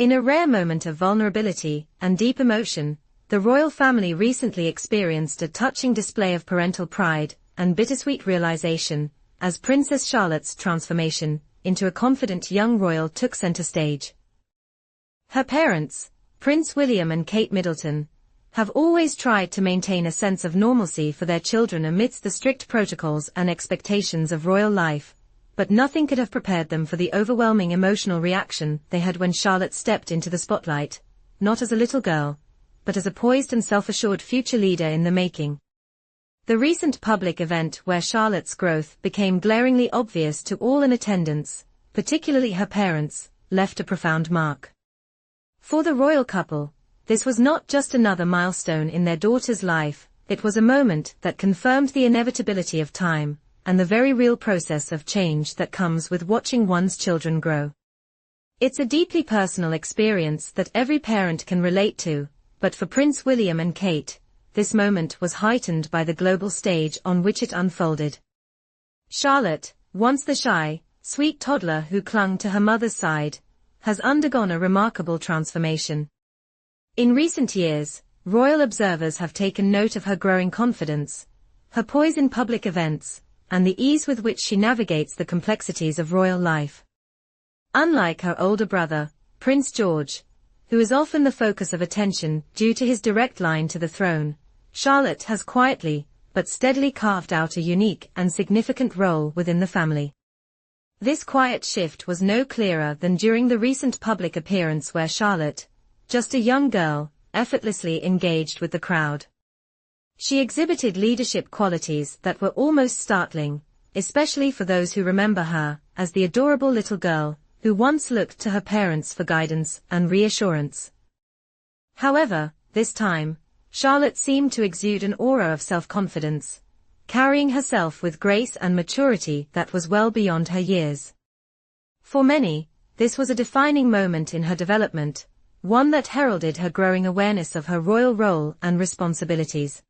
In a rare moment of vulnerability and deep emotion, the royal family recently experienced a touching display of parental pride and bittersweet realization, as Princess Charlotte's transformation into a confident young royal took center stage. Her parents, Prince William and Kate Middleton, have always tried to maintain a sense of normalcy for their children amidst the strict protocols and expectations of royal life, but nothing could have prepared them for the overwhelming emotional reaction they had when Charlotte stepped into the spotlight, not as a little girl, but as a poised and self-assured future leader in the making. The recent public event where Charlotte's growth became glaringly obvious to all in attendance, particularly her parents, left a profound mark. For the royal couple, this was not just another milestone in their daughter's life, it was a moment that confirmed the inevitability of time, and the very real process of change that comes with watching one's children grow. It's a deeply personal experience that every parent can relate to, but for Prince William and Kate, this moment was heightened by the global stage on which it unfolded. Charlotte, once the shy, sweet toddler who clung to her mother's side, has undergone a remarkable transformation. In recent years, royal observers have taken note of her growing confidence, her poise in public events, and the ease with which she navigates the complexities of royal life. Unlike her older brother, Prince George, who is often the focus of attention due to his direct line to the throne, Charlotte has quietly, but steadily carved out a unique and significant role within the family. This quiet shift was no clearer than during the recent public appearance where Charlotte, just a young girl, effortlessly engaged with the crowd. She exhibited leadership qualities that were almost startling, especially for those who remember her as the adorable little girl who once looked to her parents for guidance and reassurance. However, this time, Charlotte seemed to exude an aura of self-confidence, carrying herself with grace and maturity that was well beyond her years. For many, this was a defining moment in her development, one that heralded her growing awareness of her royal role and responsibilities.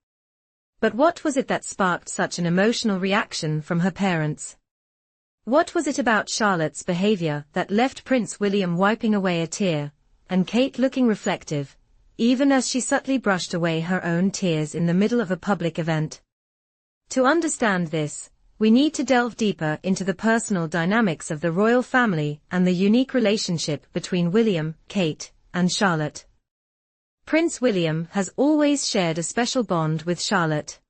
But what was it that sparked such an emotional reaction from her parents? What was it about Charlotte's behavior that left Prince William wiping away a tear, and Kate looking reflective, even as she subtly brushed away her own tears in the middle of a public event? To understand this, we need to delve deeper into the personal dynamics of the royal family and the unique relationship between William, Kate, and Charlotte. Prince William has always shared a special bond with Charlotte.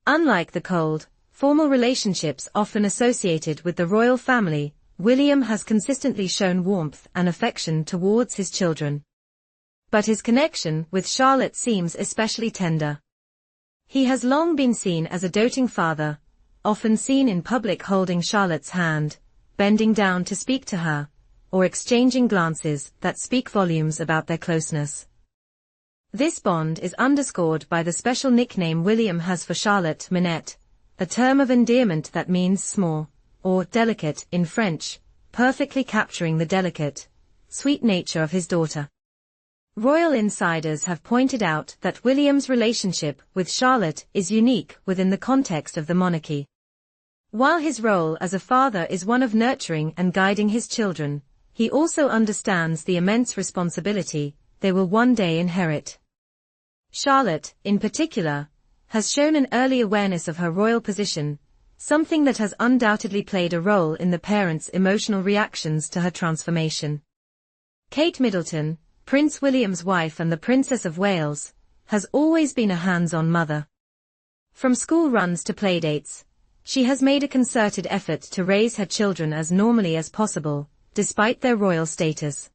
Unlike the cold, formal relationships often associated with the royal family, William has consistently shown warmth and affection towards his children. But his connection with Charlotte seems especially tender. He has long been seen as a doting father, often seen in public holding Charlotte's hand, bending down to speak to her, or exchanging glances that speak volumes about their closeness. This bond is underscored by the special nickname William has for Charlotte, Minette, a term of endearment that means small, or delicate in French, perfectly capturing the delicate, sweet nature of his daughter. Royal insiders have pointed out that William's relationship with Charlotte is unique within the context of the monarchy. While his role as a father is one of nurturing and guiding his children, he also understands the immense responsibility they will one day inherit. Charlotte, in particular, has shown an early awareness of her royal position, something that has undoubtedly played a role in the parents' emotional reactions to her transformation. Kate Middleton, Prince William's wife and the Princess of Wales, has always been a hands-on mother. From school runs to playdates, she has made a concerted effort to raise her children as normally as possible, despite their royal status.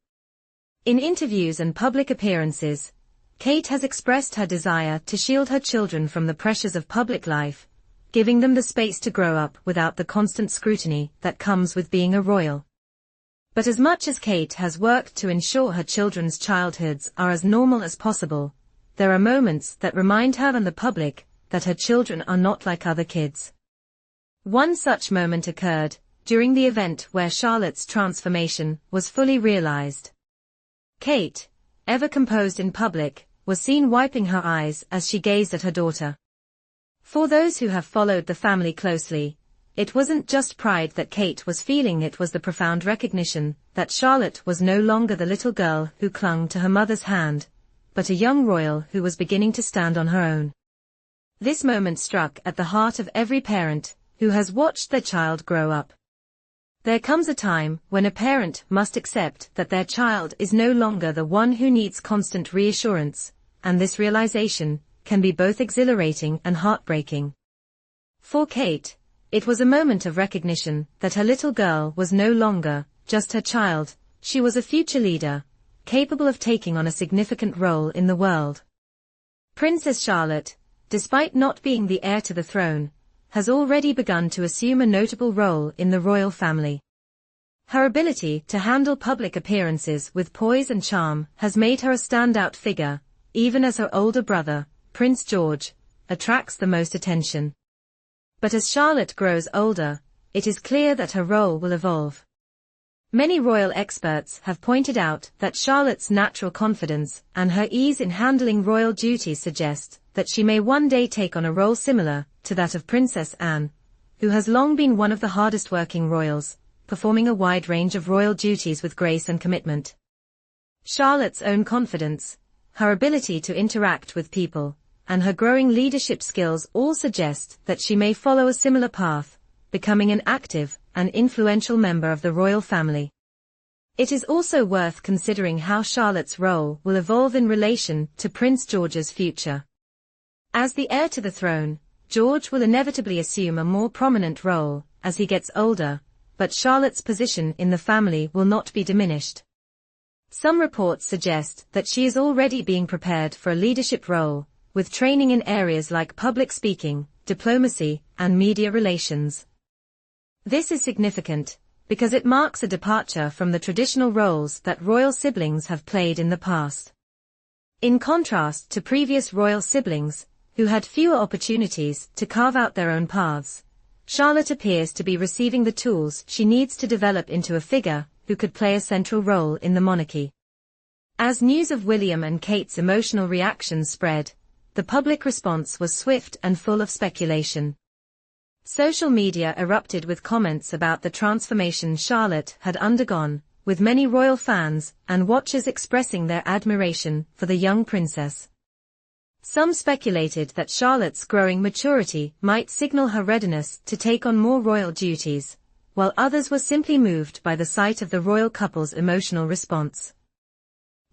In interviews and public appearances, Kate has expressed her desire to shield her children from the pressures of public life, giving them the space to grow up without the constant scrutiny that comes with being a royal. But as much as Kate has worked to ensure her children's childhoods are as normal as possible, there are moments that remind her and the public that her children are not like other kids. One such moment occurred during the event where Charlotte's transformation was fully realized. Kate, ever composed in public, was seen wiping her eyes as she gazed at her daughter. For those who have followed the family closely, it wasn't just pride that Kate was feeling, it was the profound recognition that Charlotte was no longer the little girl who clung to her mother's hand, but a young royal who was beginning to stand on her own. This moment struck at the heart of every parent who has watched their child grow up. There comes a time when a parent must accept that their child is no longer the one who needs constant reassurance, and this realization can be both exhilarating and heartbreaking. For Kate, it was a moment of recognition that her little girl was no longer just her child, she was a future leader, capable of taking on a significant role in the world. Princess Charlotte, despite not being the heir to the throne, has already begun to assume a notable role in the royal family. Her ability to handle public appearances with poise and charm has made her a standout figure, even as her older brother, Prince George, attracts the most attention. But as Charlotte grows older, it is clear that her role will evolve. Many royal experts have pointed out that Charlotte's natural confidence and her ease in handling royal duties suggest that she may one day take on a role similar to that of Princess Anne, who has long been one of the hardest-working royals, performing a wide range of royal duties with grace and commitment. Charlotte's own confidence, her ability to interact with people, and her growing leadership skills all suggest that she may follow a similar path, becoming an active and influential member of the royal family. It is also worth considering how Charlotte's role will evolve in relation to Prince George's future. As the heir to the throne, George will inevitably assume a more prominent role as he gets older, but Charlotte's position in the family will not be diminished. Some reports suggest that she is already being prepared for a leadership role, with training in areas like public speaking, diplomacy, and media relations. This is significant, because it marks a departure from the traditional roles that royal siblings have played in the past. In contrast to previous royal siblings, who had fewer opportunities to carve out their own paths, Charlotte appears to be receiving the tools she needs to develop into a figure who could play a central role in the monarchy. As news of William and Kate's emotional reactions spread, the public response was swift and full of speculation. Social media erupted with comments about the transformation Charlotte had undergone, with many royal fans and watchers expressing their admiration for the young princess. Some speculated that Charlotte's growing maturity might signal her readiness to take on more royal duties, while others were simply moved by the sight of the royal couple's emotional response.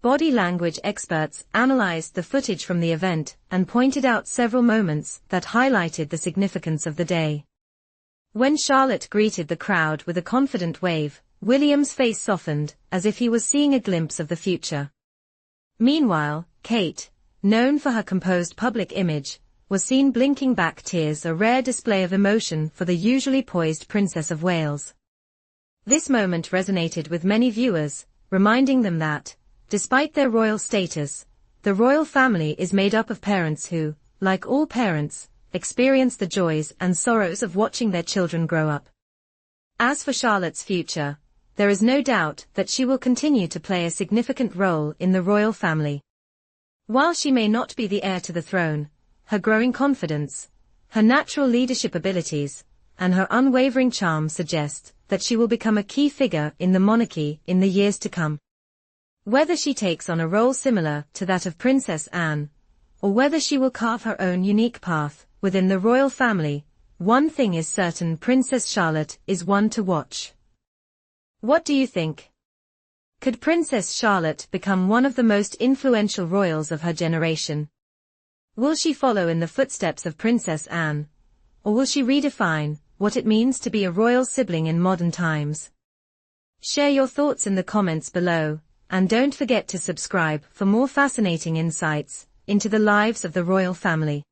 Body language experts analyzed the footage from the event and pointed out several moments that highlighted the significance of the day. When Charlotte greeted the crowd with a confident wave, William's face softened, as if he was seeing a glimpse of the future. Meanwhile, Kate, known for her composed public image, was seen blinking back tears, a rare display of emotion for the usually poised Princess of Wales. This moment resonated with many viewers, reminding them that, despite their royal status, the royal family is made up of parents who, like all parents, experience the joys and sorrows of watching their children grow up. As for Charlotte's future, there is no doubt that she will continue to play a significant role in the royal family. While she may not be the heir to the throne, her growing confidence, her natural leadership abilities, and her unwavering charm suggest that she will become a key figure in the monarchy in the years to come. Whether she takes on a role similar to that of Princess Anne, or whether she will carve her own unique path within the royal family, one thing is certain: Princess Charlotte is one to watch. What do you think? Could Princess Charlotte become one of the most influential royals of her generation? Will she follow in the footsteps of Princess Anne, or will she redefine what it means to be a royal sibling in modern times? Share your thoughts in the comments below, and don't forget to subscribe for more fascinating insights into the lives of the royal family.